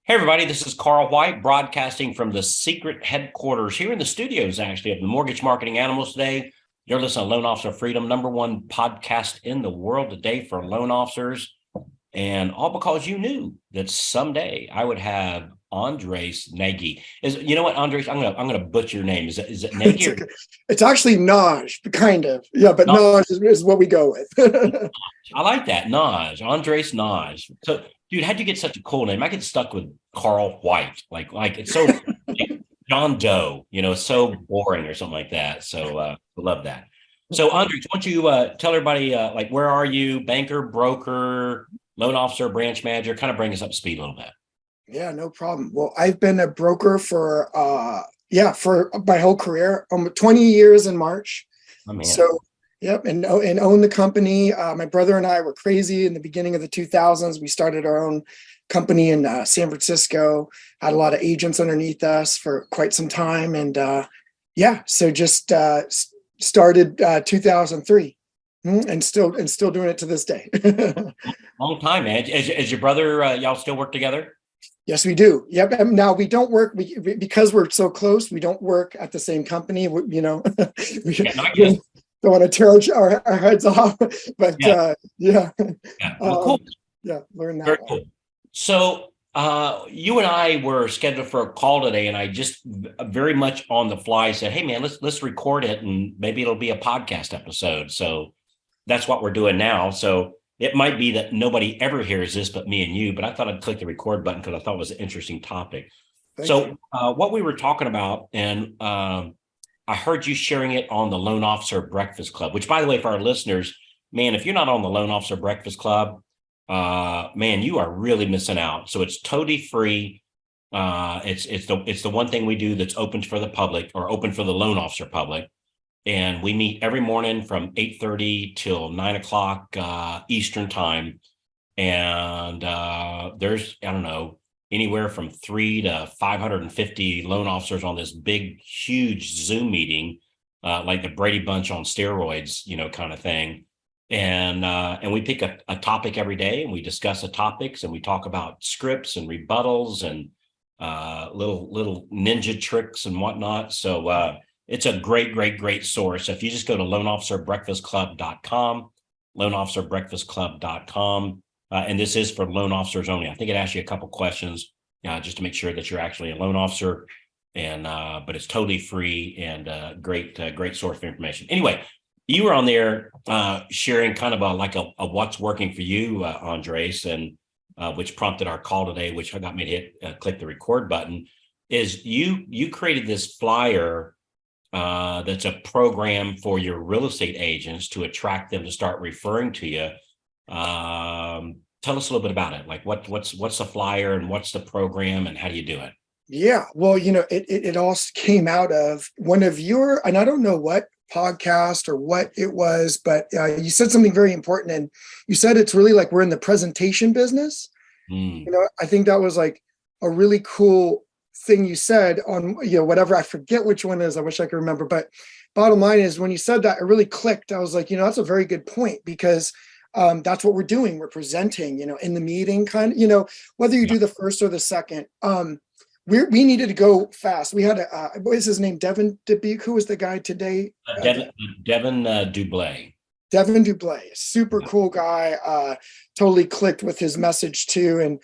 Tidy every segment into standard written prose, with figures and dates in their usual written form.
Hey, everybody, this is Carl White broadcasting from the secret headquarters here in the studios, actually, of the Mortgage Marketing Animals today. You're listening to Loan Officer Freedom, #1 podcast in the world today for loan officers. And all because you knew that someday I would have Andreas Nagy. You know what, Andres? I'm gonna butcher your name. Is it Nagy? It's, it's actually Naj, kind of. Yeah, but No, Naj is what we go with. I like that. Nagy, Andres Nagy. So, dude, how'd you get such a cool name? I get stuck with Carl White. Like it's so like John Doe, it's so boring or something like that. So I love that. So Andres, why don't you tell everybody like where are you? Banker, broker, loan officer, branch manager, kind of bring us up to speed a little bit. Yeah, no problem. Well, I've been a broker for my whole career, 20 years in March. Oh man. So yep, and own the company. My brother and I were crazy in the beginning of the 2000s. We started our own company in San Francisco, had a lot of agents underneath us for quite some time. And so just started 2003 and still doing it to this day. Long time, man. Is your brother, y'all still work together? Yes, we do. Yep. Now we don't work because we're so close. We don't work at the same company. We don't want to tear our heads off. But yeah. Well, cool. Learn that. Very cool. So you and I were scheduled for a call today, and I just very much on the fly said, "Hey, man, let's record it, and maybe it'll be a podcast episode." So that's what we're doing now. So it might be that nobody ever hears this but me and you, but I thought I'd click the record button because I thought it was an interesting topic. So what we were talking about, and I heard you sharing it on the Loan Officer Breakfast Club, which, by the way, for our listeners, man, if you're not on the Loan Officer Breakfast Club, man, you are really missing out. So it's totally free. It's the one thing we do that's open for the public, or open for the loan officer public. And we meet every morning from 8:30 till 9 o'clock Eastern time. And there's, I don't know, anywhere from 3 to 550 loan officers on this big, huge Zoom meeting, like the Brady Bunch on steroids, kind of thing. And we pick a topic every day, and we discuss the topics, and we talk about scripts and rebuttals and little ninja tricks and whatnot. So it's a great source. So if you just go to loanofficerbreakfastclub.com, loanofficerbreakfastclub.com, and this is for loan officers only. I think it asks you a couple questions just to make sure that you're actually a loan officer, and but it's totally free and great source of information. Anyway, you were on there sharing kind of a what's working for you, Andres, and which prompted our call today, which got me to hit click the record button. Is you created this flyer that's a program for your real estate agents to attract them to start referring to you. Tell us a little bit about it. Like what's the flyer, and what's the program, and how do you do it? Yeah, well, it all came out of one of your, and I don't know what podcast or what it was, but you said something very important, and you said it's really like we're in the presentation business. I think that was like a really cool thing you said on whatever, I forget which one it is, I wish I could remember, but bottom line is when you said that, it really clicked. I was like, that's a very good point, because that's what we're doing. We're presenting, in the meeting, kind of, whether you do the first or the second. We needed to go fast. We had what is his name? Devin DeBeek, who was the guy today? Devin Dublay. Devin Dublay, super cool guy. Totally clicked with his message too. And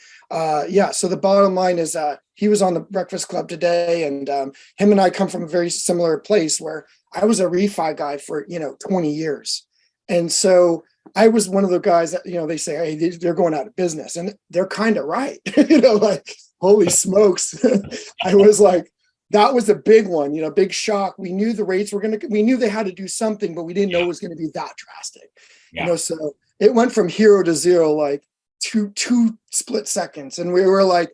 so the bottom line is he was on the Breakfast Club today, and him and I come from a very similar place where I was a refi guy for 20 years. And so I was one of the guys that, they say, hey, they're going out of business, and they're kind of right. Like, holy smokes. I was like, that was a big one, big shock. We knew the rates we knew they had to do something, but we didn't know it was going to be that drastic. So it went from hero to zero, like two split seconds. And we were like,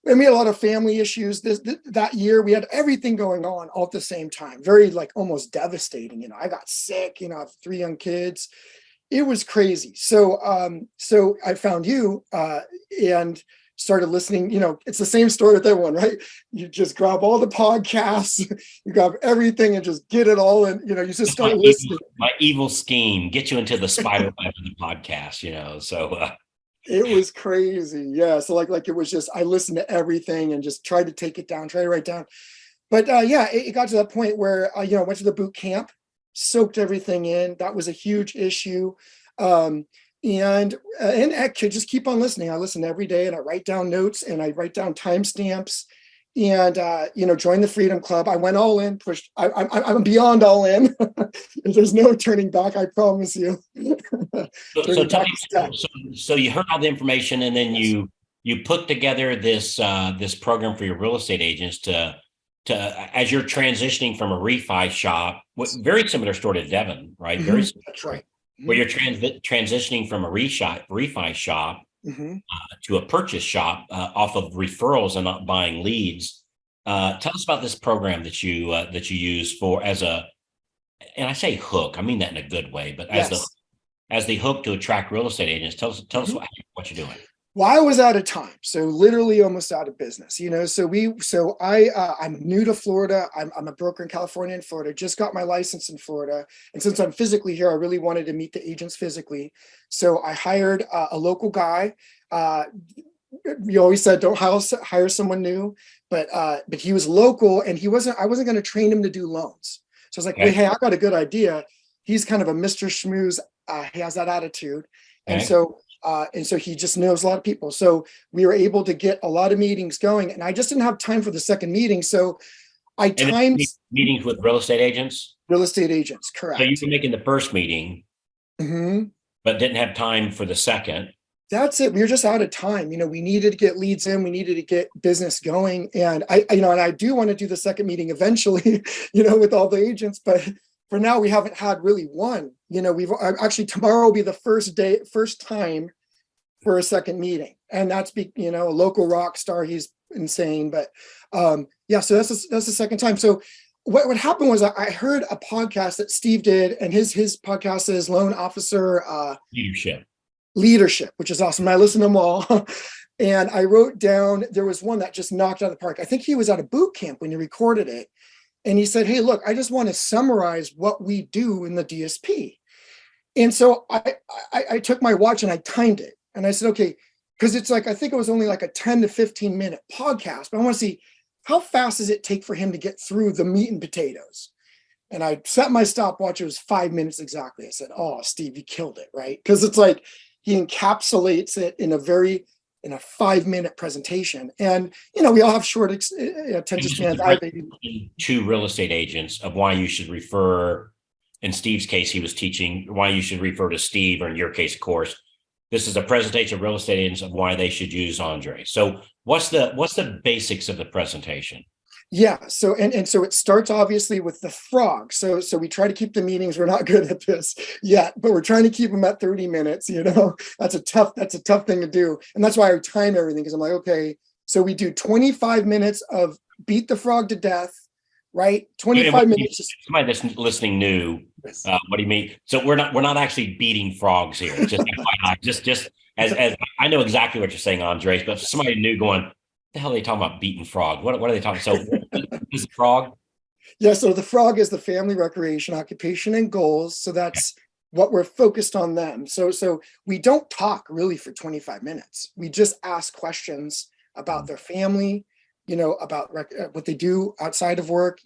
and we had a lot of family issues that year. We had everything going on all at the same time. Very like almost devastating. I got sick, I have 3 young kids. It was crazy. So I found you and started listening. It's the same story with everyone, right? You just grab all the podcasts, you grab everything and just get it all. And, you just start listening. My evil scheme, get you into the spider web of the podcast, so. It was crazy. Yeah. So like it was just, I listened to everything and just tried to take it down, try to write down. But yeah, it got to that point where, went to the boot camp, soaked everything in. That was a huge issue. Um, and I could just keep on listening. I listen every day and I write down notes and I write down timestamps and, join the Freedom Club. I went all in, pushed, I'm beyond all in. There's no turning back. I promise you. So Turning tell back me, is death. so you heard all the information and then Yes. you put together this program for your real estate agents to as you're transitioning from a refi shop, very similar story to Devin, right? Very Mhm. similar That's story, right. where Mhm. you're transitioning from a refi shop Mhm. to a purchase shop off of referrals and not buying leads. Tell us about this program that you use for as a, and I say hook, I mean that in a good way, but Yes. as the hook to attract real estate agents. Tell us Mhm. what you're doing. Well, I was out of time, so literally almost out of business. I'm new to Florida. I'm a broker in California and Florida. Just got my license in Florida, and since I'm physically here, I really wanted to meet the agents physically. So I hired a local guy. Uh, you always said don't hire someone new, but he was local, and I wasn't going to train him to do loans. So I was like, wait, Okay. hey, I got a good idea. He's kind of a Mr. Schmooze. He has that attitude, and Okay. so he just knows a lot of people. So we were able to get a lot of meetings going, and I just didn't have time for the second meeting. So I And timed then meetings with real estate agents. real estate agents, So you correct. were making the first meeting, Mhm. but didn't have time for the second. That's it. We were just out of time. We needed to get leads in. We needed to get business going. And I do want to do the second meeting eventually, with all the agents. But for now, we haven't had really one. We've actually tomorrow will be the first time for a second meeting, and a local rock star. He's insane, but yeah. So that's the second time. So what happened was I heard a podcast that Steve did, and his podcast is Loan Officer Leadership. Leadership, which is awesome. I listened to them all. And I wrote down, there was one that just knocked out of the park. I think he was at a boot camp when he recorded it. And he said, hey, look, I just want to summarize what we do in the DSP. And so I took my watch and I timed it. And I said, okay, because it's like, I think it was only like a 10 to 15-minute podcast, but I want to see how fast does it take for him to get through the meat and potatoes. And I set my stopwatch. It was 5 minutes exactly. I said, "Oh, Steve, you killed it, right?" Because it's like he encapsulates it in a 5-minute presentation. And we all have short And attention this is spans. a presentation to real estate agents of why you should refer. In Steve's case, he was teaching why you should refer to Steve, or in your case, of course, this is a presentation of real estate agents of why they should use Andre. So what's the basics of the presentation? Yeah. So so it starts obviously with the frog. So we try to keep the meetings. We're not good at this yet, but we're trying to keep them at 30 minutes. That's a tough thing to do. And that's why I time everything, because I'm like, okay, so we do 25 minutes of beat the frog to death, right? 25 minutes. Somebody that's listening new, what do you mean? So we're not actually beating frogs here. Just just as I know exactly what you're saying, Andres, but for somebody new going, the hell are they talking about beating frog? What are they talking? So what is the frog? Yeah, so the frog is the family recreation, occupation, and goals. So that's what we're focused on them. So we don't talk really for 25 minutes. We just ask questions about their family, about what they do outside of work,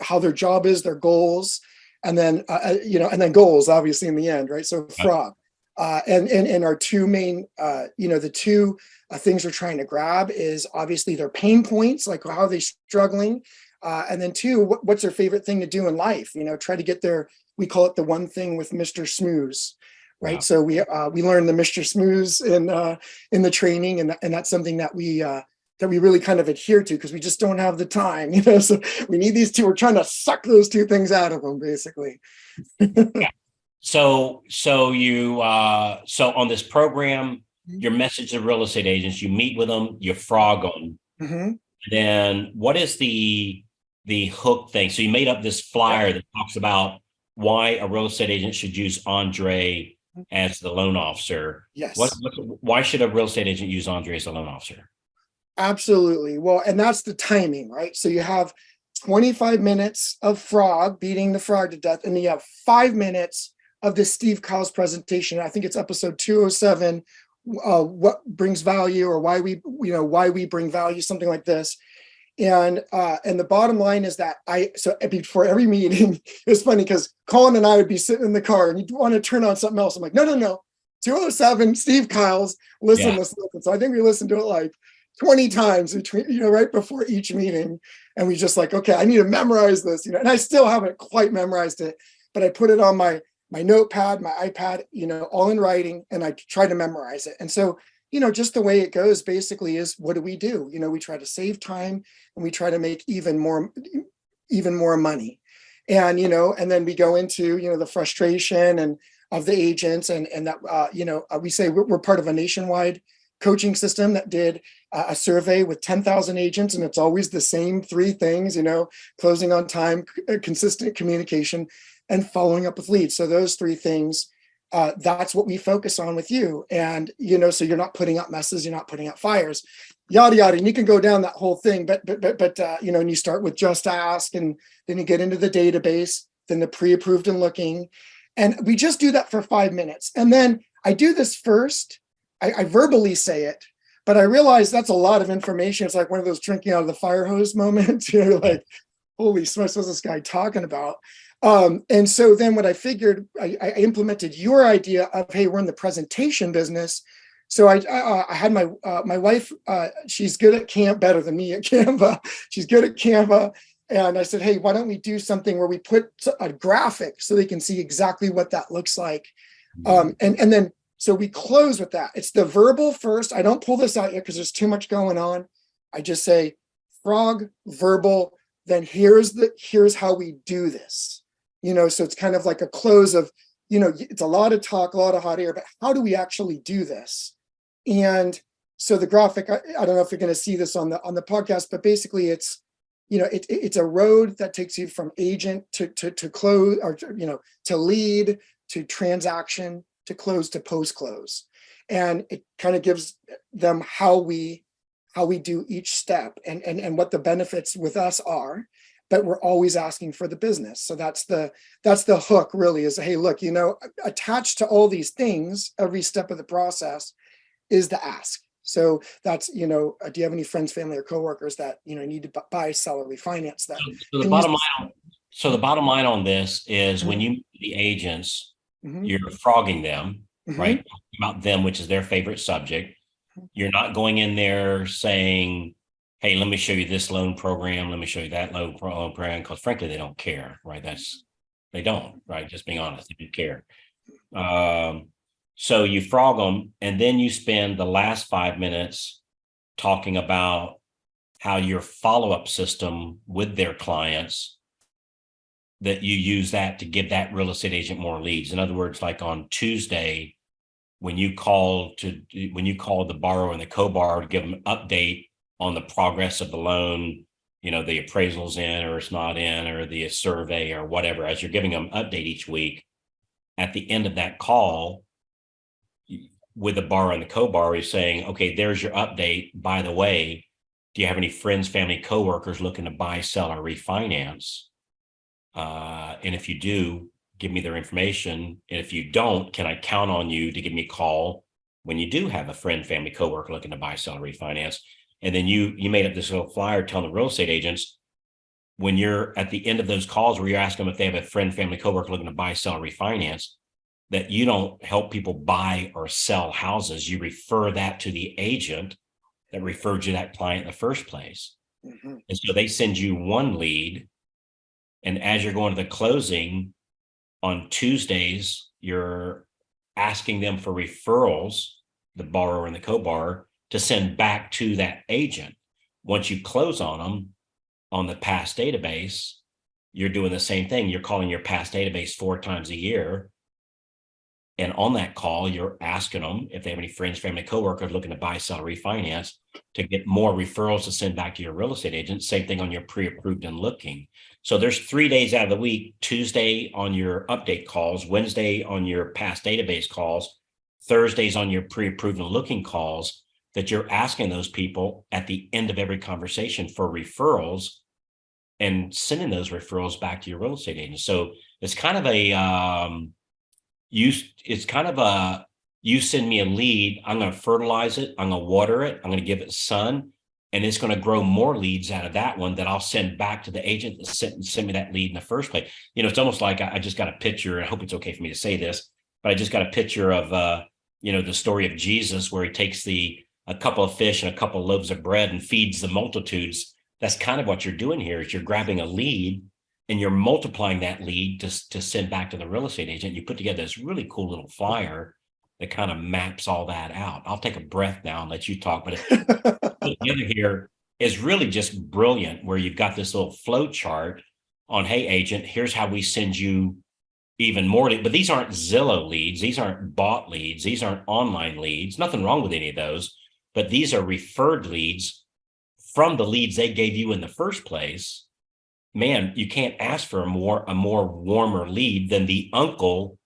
how their job is, their goals, and then goals obviously in the end, right? So frog. And our two main, the two things we're trying to grab is obviously their pain points, like how are they struggling, and then two, what's their favorite thing to do in life? Try to get we call it the one thing with Mr. Smooze, right? Wow. So we learn the Mr. Smooze in the training, and that's something that we really kind of adhere to, because we just don't have the time, So we need these two. We're trying to suck those two things out of them, basically. Yeah. So on this program, your message to real estate agents, you meet with them, you frog them. Mm-hmm. Then what is the hook thing? So you made up this flyer that talks about why a real estate agent should use Andre as the loan officer. Yes. Why should a real estate agent use Andre as a loan officer? Absolutely. Well, and that's the timing, right? So you have 25 minutes of frog beating the frog to death, and then you have 5 minutes of the Steve Kyle's presentation. I think it's episode 207, what brings value, or why we bring value, something like this. And the bottom line is that so before every meeting, it was funny because Colin and I would be sitting in the car and you'd want to turn on something else. I'm like, no, 207 Steve Kyle's, listen. So I think we listened to it like 20 times between, right before each meeting. And we just like, okay, I need to memorize this, and I still haven't quite memorized it, but I put it on my notepad, my iPad, all in writing, and I try to memorize it. And so, just the way it goes basically is, what do? We try to save time, and we try to make even more money. And, and then we go into, the frustration and of the agents, and that, we say we're part of a nationwide coaching system that did a survey with 10,000 agents, and it's always the same three things, closing on time, consistent communication, and following up with leads. So those three things, that's what we focus on with you. And, so you're not putting out messes, you're not putting out fires, yada, yada. And you can go down that whole thing, but and you start with just ask, and then you get into the database, then the pre-approved and looking. And we just do that for 5 minutes. And then I do this first, I verbally say it, but I realize that's a lot of information. It's like one of those drinking out of the fire hose moments. Like, holy smokes, what's this guy talking about? And so then what I figured, I implemented your idea of, hey, we're in the presentation business. So I had my wife, she's good at better than me at Canva. She's good at Canva. And I said, hey, why don't we do something where we put a graphic so they can see exactly what that looks like. And then, so we close with that. It's the verbal first. I don't pull this out yet because there's too much going on. I just say frog, verbal, then here's how we do this. So it's kind of like a close of, it's a lot of talk, a lot of hot air, but how do we actually do this? And so the graphic, I don't know if you're going to see this on the podcast, but basically it's, it's a road that takes you from agent to close, or, to lead, to transaction, to close, to post close. And it kind of gives them how we do each step and what the benefits with us are. But we're always asking for the business. So that's the hook, really, is, hey, look, attached to all these things, every step of the process is the ask. So that's, do you have any friends, family, or coworkers that, need to buy, sell, or refinance that? So the bottom line on this is, when you meet the agents, you're frogging them, right? Talking about them, which is their favorite subject. You're not going in there saying, hey, let me show you this loan program, let me show you that loan program, because frankly, they don't care, right? They don't, right? Just being honest, they don't care. So you frog them, and then you spend the last 5 minutes talking about how your follow-up system with their clients, that you use that to give that real estate agent more leads. In other words, like on Tuesday, when you call the borrower and the co-borrower to give them an update on the progress of the loan, the appraisal's in or it's not in, or the survey or whatever, as you're giving them an update each week, at the end of that call with the borrower and the co-borrower, is saying, okay, there's your update. By the way, do you have any friends, family, coworkers looking to buy, sell, or refinance? And if you do, give me their information. And if you don't, can I count on you to give me a call when you do have a friend, family, coworker looking to buy, sell, or refinance? And then you made up this little flyer telling the real estate agents, when you're at the end of those calls where you're asking them if they have a friend, family, coworker looking to buy, sell, or refinance, that you don't help people buy or sell houses. You refer that to the agent that referred you that client in the first place. And so they send you one lead. And as you're going to the closing on Tuesdays, you're asking them for referrals, the borrower and the co-borrower, to send back to that agent. Once you close on them on the past database, you're doing the same thing. You're calling your past database 4 times a year. And on that call, you're asking them if they have any friends, family, coworkers looking to buy, sell, refinance, to get more referrals to send back to your real estate agent. Same thing on your pre-approved and looking. So there's 3 days out of the week: Tuesday on your update calls, Wednesday on your past database calls, Thursdays on your pre-approved and looking calls, that you're asking those people at the end of every conversation for referrals and sending those referrals back to your real estate agent. So it's kind of a you send me a lead, I'm going to fertilize it, I'm going to water it, I'm going to give it sun, and it's going to grow more leads out of that one that I'll send back to the agent that sent me that lead in the first place. It's almost like I just got a picture. I hope it's okay for me to say this, but I just got a picture of the story of Jesus, where he takes a couple of fish and a couple of loaves of bread and feeds the multitudes. That's kind of what you're doing here, is you're grabbing a lead and you're multiplying that lead to send back to the real estate agent. You put together this really cool little flyer that kind of maps all that out. I'll take a breath now and let you talk, but together here is really just brilliant, where you've got this little flow chart on, hey, agent, here's how we send you even more. But these aren't Zillow leads. These aren't bought leads. These aren't online leads. Nothing wrong with any of those, but these are referred leads from the leads they gave you in the first place. Man, you can't ask for a more warmer lead than the uncle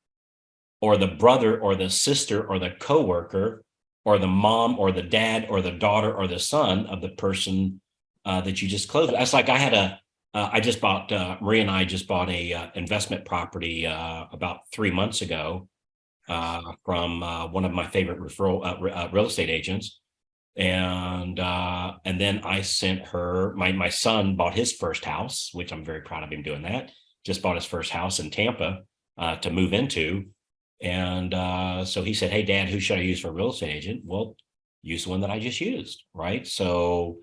or the brother or the sister or the coworker or the mom or the dad or the daughter or the son of the person that you just closed. That's like I just bought, Maria and I just bought a investment property about 3 months ago from one of my favorite real estate agents. And then I sent her, my son bought his first house, which I'm very proud of him doing that. Just bought his first house in Tampa to move into. And so he said, hey, Dad, who should I use for a real estate agent? Well, use the one that I just used. Right. So,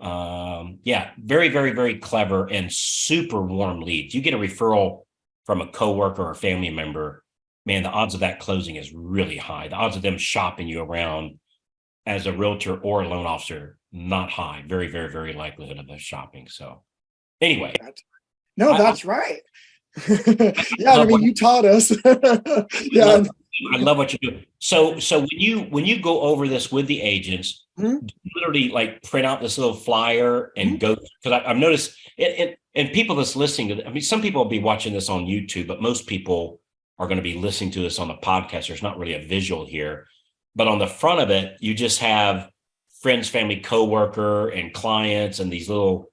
yeah, very, very, very clever and super warm leads. You get a referral from a coworker or a family member, man, the odds of that closing is really high. The odds of them shopping you around as a realtor or a loan officer, not high. Very, very, very likelihood of them shopping. So anyway. That's right. Yeah, I mean, you taught us. Yeah. I love what you do. So when you go over this with the agents, Mhm. literally like print out this little flyer and go, because I've noticed it, and people that's listening to, I mean, some people will be watching this on YouTube, but most people are going to be listening to this on the podcast. There's not really a visual here, but on the front of it, you just have friends, family, coworker, and clients, and these little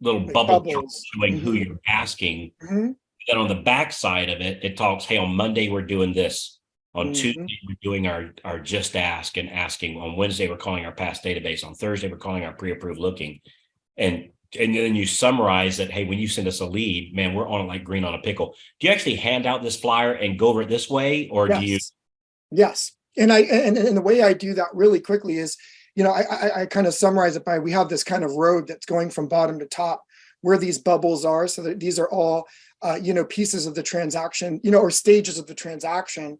little Like bubble bubbles. showing who you're asking. Mhm. Then on the back side of it, it talks, hey, on Monday, we're doing this. On Mhm. Tuesday, we're doing our just ask and asking. On Wednesday, we're calling our past database. On Thursday, we're calling our pre-approved looking. And then you summarize that, hey, when you send us a lead, man, we're on it like green on a pickle. Do you actually hand out this flyer and go over it this way? Or do you? Yes. And the way I do that really quickly is, I kind of summarize it by, we have this kind of road that's going from bottom to top where these bubbles are. So that these are all, pieces of the transaction, or stages of the transaction.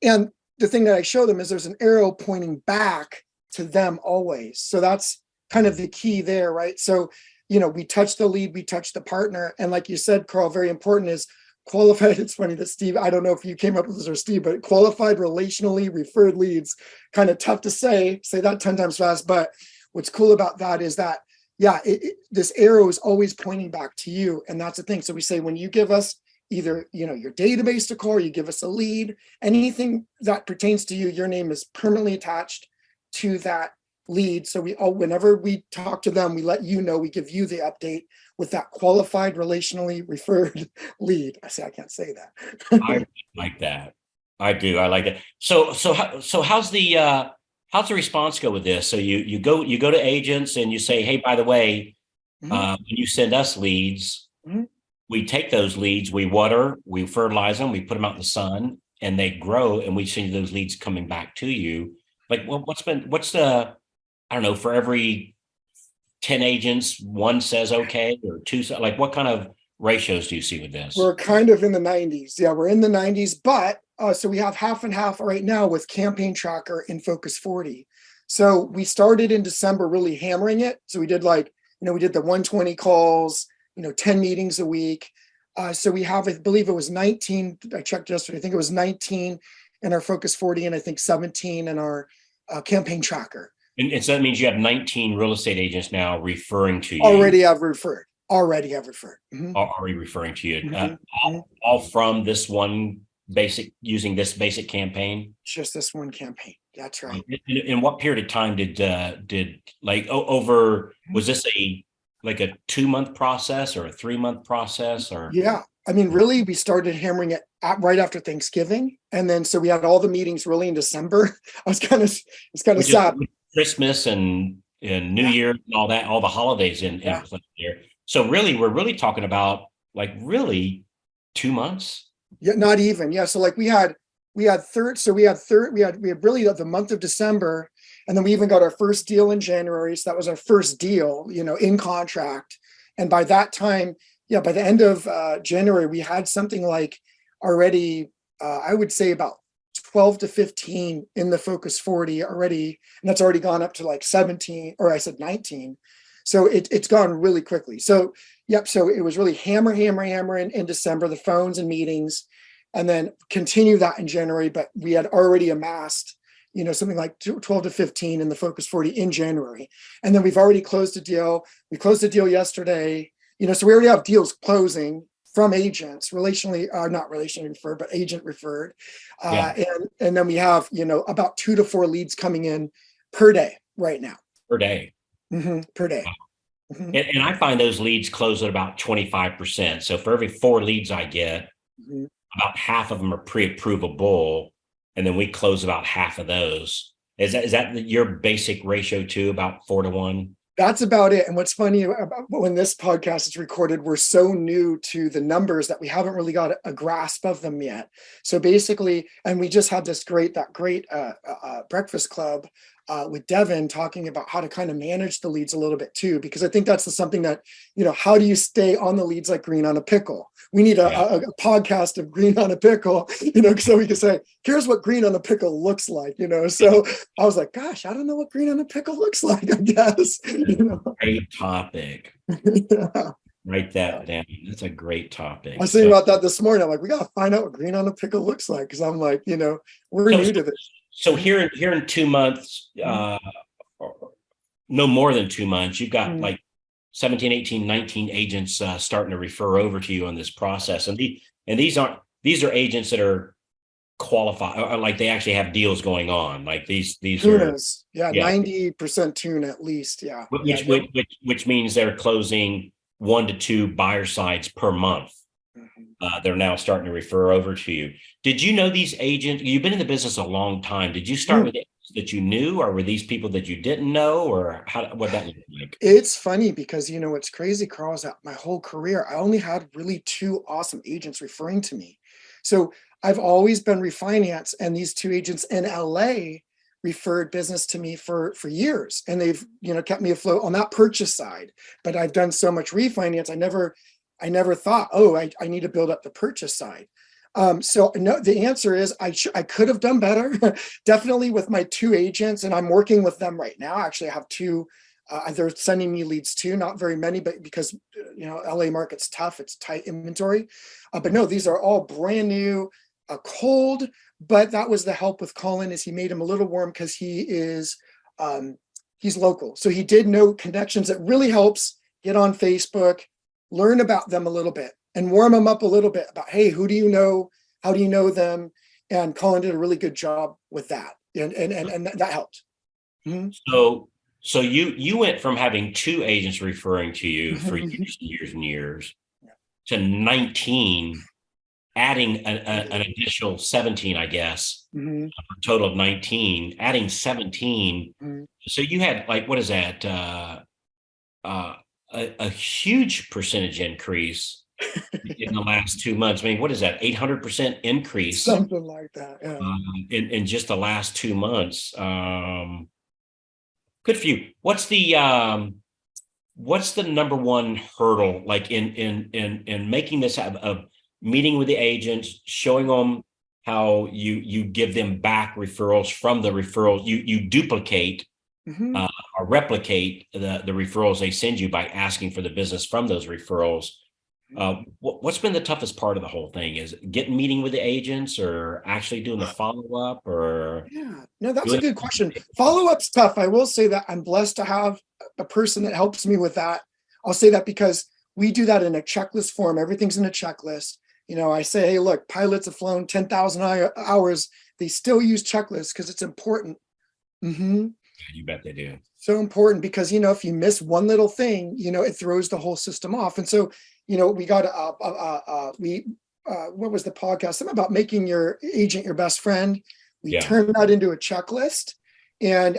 And the thing that I show them is there's an arrow pointing back to them always. So that's kind of the key there, right? So, we touch the lead, we touch the partner. And like you said, Carl, very important is qualified. It's funny that Steve, I don't know if you came up with this or Steve, but qualified relationally referred leads, kind of tough to say that 10 times fast. But what's cool about that is that, yeah, this arrow is always pointing back to you. And that's the thing. So we say, when you give us either, your database to call, or you give us a lead, anything that pertains to you, your name is permanently attached to that lead. So whenever we talk to them, we let you know, we give you the update with that qualified relationally referred lead. I can't say that. I like that. I do. I like that. So how's the response go with this? So you go to agents and you say, hey, by the way, when you send us leads, we take those leads, we water, we fertilize them, we put them out in the sun, and they grow, and we send you those leads coming back to you. Like, what's the, I don't know, for every 10 agents, one says okay, or two, like what kind of ratios do you see with this? We're kind of in the 90s. Yeah, we're in the 90s, but so we have half and half right now with Campaign Tracker and Focus 40. So we started in December really hammering it. So we did we did the 120 calls, 10 meetings a week. So we have, I believe it was 19. I checked yesterday. I think it was 19 in our Focus 40, and I think 17 in our Campaign Tracker. And so that means you have 19 real estate agents now referring to you. Already have referred. Mm-hmm. Already referring to you. All from this one using this basic campaign? Just this one campaign. That's right. In what period of time did like over, was this a 2-month process or a 3-month process? Or yeah, I mean, really, we started hammering it right after Thanksgiving. And then, so we had all the meetings really in December. It's kind of Which is sad. Christmas and New Yeah. Year and all that, all the holidays in Yeah. play here. So really, we're really talking about like really 2 months. Yeah. Not even. Yeah. So like we had really the month of December. And then we even got our first deal in January. So that was our first deal, in contract. And by that time, yeah, by the end of January, we had something like already, I would say about 12 to 15 in the Focus 40 already. And that's already gone up to like 17, or I said 19. So it's gone really quickly. So, yep. So it was really hammer in December, the phones and meetings, and then continue that in January. But we had already amassed, something like 12 to 15 in the Focus 40 in January. And then we've already closed a deal. We closed a deal yesterday. So we already have deals closing from agents, not relationally referred, but agent referred. Yeah. And then we have, about 2 to 4 leads coming in per day right now. Per day. Per day. And I find those leads close at about 25%. So for every 4 leads I get, about half of them are pre-approvable, and then we close about half of those. Is that your basic ratio too, about 4 to 1? That's about it. And what's funny about when this podcast is recorded, we're so new to the numbers that we haven't really got a grasp of them yet. So basically, and we just had this great breakfast club with Devin talking about how to kind of manage the leads a little bit too, because I think that's something that, how do you stay on the leads like green on a pickle? We need a podcast of green on a pickle, so we can say, here's what green on a pickle looks like, So I was like, gosh, I don't know what green on a pickle looks like, I guess. Great topic. Yeah. Write that down. That's a great topic. I was thinking about that this morning. I'm like, we got to find out what green on a pickle looks like. Cause I'm like, we're new to this. So here in 2 months, no more than 2 months, you've got like 17, 18, 19 agents starting to refer over to you on this process. And these are agents that are qualified, or like they actually have deals going on. Like these tunas. Yeah, 90% tuna at least. Yeah. Which means they're closing 1 to 2 buyer sides per month. They're now starting to refer over to you. Did you know these agents? You've been in the business a long time. Did you start with agents that you knew, or were these people that you didn't know, or what that look like? It's funny because what's crazy, Carl, is that my whole career I only had really 2 awesome agents referring to me. So I've always been refinance, and these 2 agents in LA referred business to me for years, and they've kept me afloat on that purchase side. But I've done so much refinance, I never thought, I need to build up the purchase side. So no, the answer is I could have done better, definitely with my 2 agents, and I'm working with them right now. Actually, I have 2. They're sending me leads too, not very many, but because LA market's tough, it's tight inventory. But no, these are all brand new, cold. But that was the help with Colin, is he made him a little warm because he's local, so he did know connections. That really helps. Get on Facebook, learn about them a little bit, and warm them up a little bit about, hey, who do you know? How do you know them? And Colin did a really good job with that, and that helped. So you went from having 2 agents referring to you for years and years to 19, adding an additional 17, I guess, a total of 19, adding 17. So you had, like, what is that? A huge percentage increase in the last 2 months. I mean, what is that? 800% increase, something like that. Yeah. In just the last 2 months. Good for you. What's the number one hurdle, like in making this a meeting with the agents, showing them how you give them back referrals from the referrals you duplicate or replicate the referrals they send you by asking for the business from those referrals? What's been the toughest part of the whole thing? Is it getting meeting with the agents, or actually doing the follow-up, or? Yeah, no, that's a good question. Follow-up's tough. I will say that I'm blessed to have a person that helps me with that. I'll say that because we do that in a checklist form. Everything's in a checklist. I say, hey, look, pilots have flown 10,000 hours. They still use checklists because it's important. You bet they do. So important because, if you miss one little thing, it throws the whole system off. And so, we got what was the podcast? Something about making your agent your best friend. We turned that into a checklist, and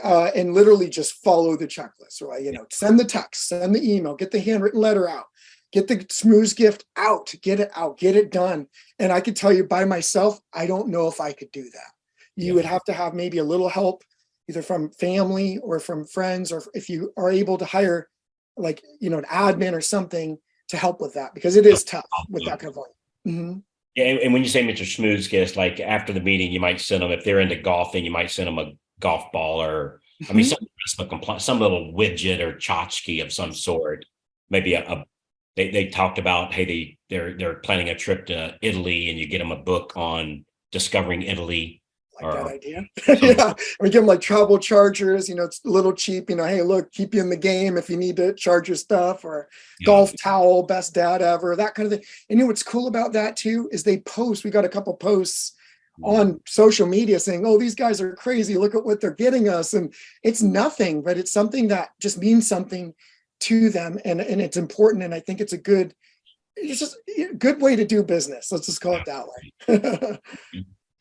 literally just follow the checklist. Right? Send the text, send the email, get the handwritten letter out, get the smooth gift out, get it done. And I could tell you by myself, I don't know if I could do that. You would have to have maybe a little help, either from family or from friends, or if you are able to hire an admin or something to help with that, because it is tough with that kind of volume. Mm-hmm. Yeah, and when you say Mr. Schmoozkiss, like after the meeting, you might send them, if they're into golfing, you might send them a golf ball, or some little widget or tchotchke of some sort. Maybe they talked about, hey, they're planning a trip to Italy, and you get them a book on discovering Italy. Like that idea. Yeah. We give them like travel chargers, it's a little cheap, hey, look, keep you in the game if you need to charge your stuff, or golf towel, best dad ever, that kind of thing. And what's cool about that too is we got a couple posts on social media saying, oh, these guys are crazy, look at what they're getting us. And it's nothing, but it's something that just means something to them, and it's important. And I think it's just a good way to do business. Let's just call it that way.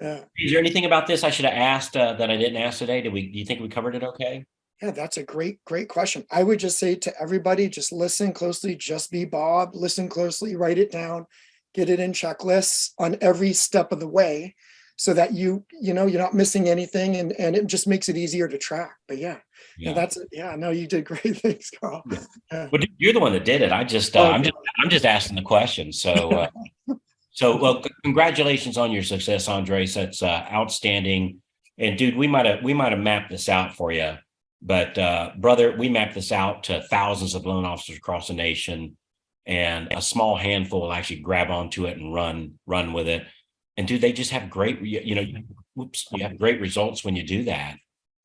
Yeah. Is there anything about this I should have asked that I didn't ask today? Do you think we covered it okay? Yeah, that's a great question. I would just say to everybody, just listen closely, just be Bob, listen closely, write it down, get it in checklists on every step of the way, so that you're not missing anything, and it just makes it easier to track. But no, you did great things, Carl. Yeah. Well, you're the one that did it. I'm just asking the question. So well, congratulations on your success, Andres. That's outstanding. And dude, we might have mapped this out for you, but brother, we mapped this out to thousands of loan officers across the nation, and a small handful will actually grab onto it and run with it. And dude, they just have great, you have great results when you do that.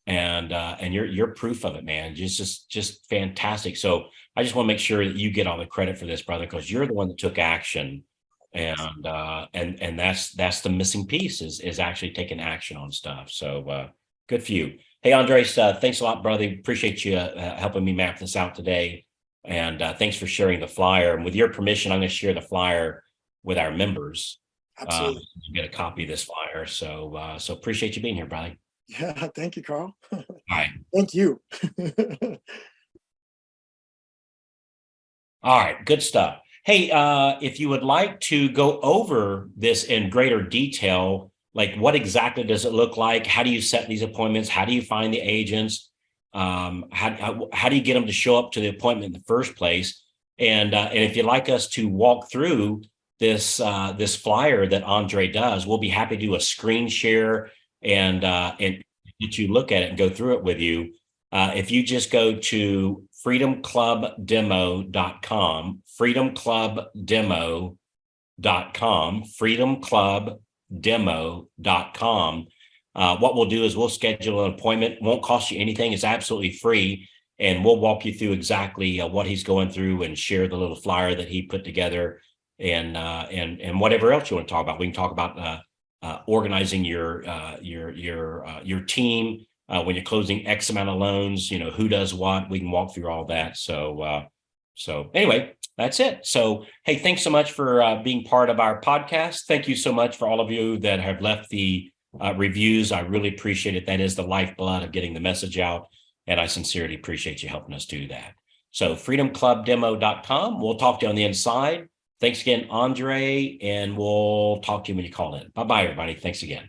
And you're proof of it, man. Just fantastic. So I just want to make sure that you get all the credit for this, brother, because you're the one that took action. And that's the missing piece is actually taking action on stuff. So good for you. Hey, Andres, thanks a lot, brother. Appreciate you helping me map this out today. And thanks for sharing the flyer. And with your permission, I'm going to share the flyer with our members. Absolutely. You get a copy of this flyer. So appreciate you being here, brother. Yeah, thank you, Carl. All right. Thank you. All right, good stuff. Hey, if you would like to go over this in greater detail, like what exactly does it look like? How do you set these appointments? How do you find the agents? How do you get them to show up to the appointment in the first place? And if you'd like us to walk through this flyer that Andre does, we'll be happy to do a screen share and get you look at it and go through it with you. If you just go to freedomclubdemo.com, freedomclubdemo.com, what we'll do is we'll schedule an appointment. It won't cost you anything. It's absolutely free. And we'll walk you through exactly what he's going through and share the little flyer that he put together, and whatever else you want to talk about. We can talk about organizing your team. When you're closing X amount of loans, who does what, we can walk through all that. So anyway, that's it. So, hey, thanks so much for being part of our podcast. Thank you so much for all of you that have left the reviews. I really appreciate it. That is the lifeblood of getting the message out. And I sincerely appreciate you helping us do that. So freedomclubdemo.com. We'll talk to you on the inside. Thanks again, Andre, and we'll talk to you when you call in. Bye-bye, everybody. Thanks again.